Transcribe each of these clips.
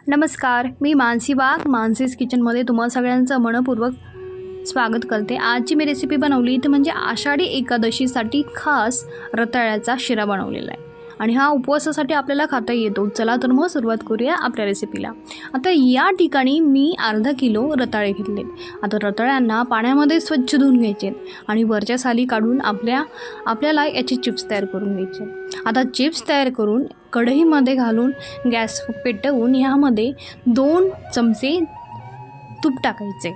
नमस्कार, मी मानसी वाघ मानसीज किचनमध्ये तुम्हा सगळ्यांचं मनपूर्वक स्वागत करते। आजची मी रेसिपी बनवली तर म्हणजे आषाढी एकादशीसाठी खास रताळ्याचा शिरा बनवलेला आहे आणि हा उपवासासाठी आपल्याला खाता येतो। चला तर मग सुरुवात करूया आपल्या रेसिपीला। आता या ठिकाणी मी अर्धा किलो रताळे घेतले। आता रताळ्यांना पाण्यामध्ये स्वच्छ धुवून घ्यायचे आणि वरच्या साली काढून आपल्याला याचे चिप्स तयार करून घ्यायचे। आता चिप्स तयार करून कढईमध्ये घालून गॅस पेटवून यामध्ये 2 चमचे तूप टाकायचे।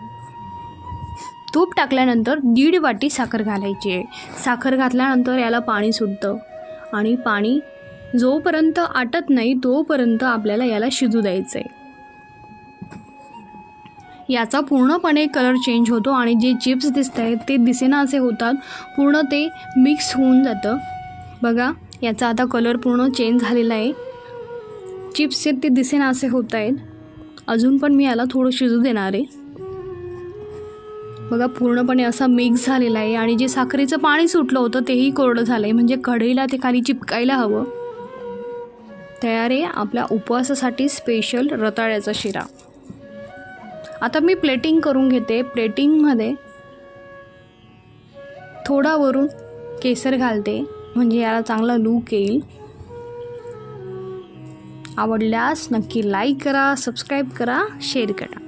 तूप टाकल्यानंतर 1.5 वाटी साखर घालायची आहे। साखर घातल्यानंतर याला पाणी सुटतं आणि पाणी जोपर्यंत आटत नाही तोपर्यंत आपल्याला याला शिजू द्यायचं आहे। याचा पूर्णपणे कलर चेंज होतो आणि जे चिप्स दिसत आहेत ते दिसेनासे होतात, पूर्ण ते मिक्स होऊन जातं। बघा, याचा आता कलर पूर्ण चेंज झालेला आहे। चिप्स ते दिसेनासे होत आहेत। अजून पण मी याला थोडं शिजू देणार आहे। बघा, पूर्णपणे असा मिक्स झालेला आहे आणि जे साखरेचं पाणी सुटलं होतं तेही कोरडं झालं आहे, म्हणजे कढईला ते खाली चिपकायला हवं। तयार आहे आपल्या उपवासासाठी स्पेशल रताळ्याचा शिरा। आता मी प्लेटिंग करून घेते। प्लेटिंगमध्ये थोडा वरून केसर घालते म्हणजे याला चांगला लूक येईल। आवडल्यास नक्की लाईक करा, सबस्क्राईब करा, शेअर करा।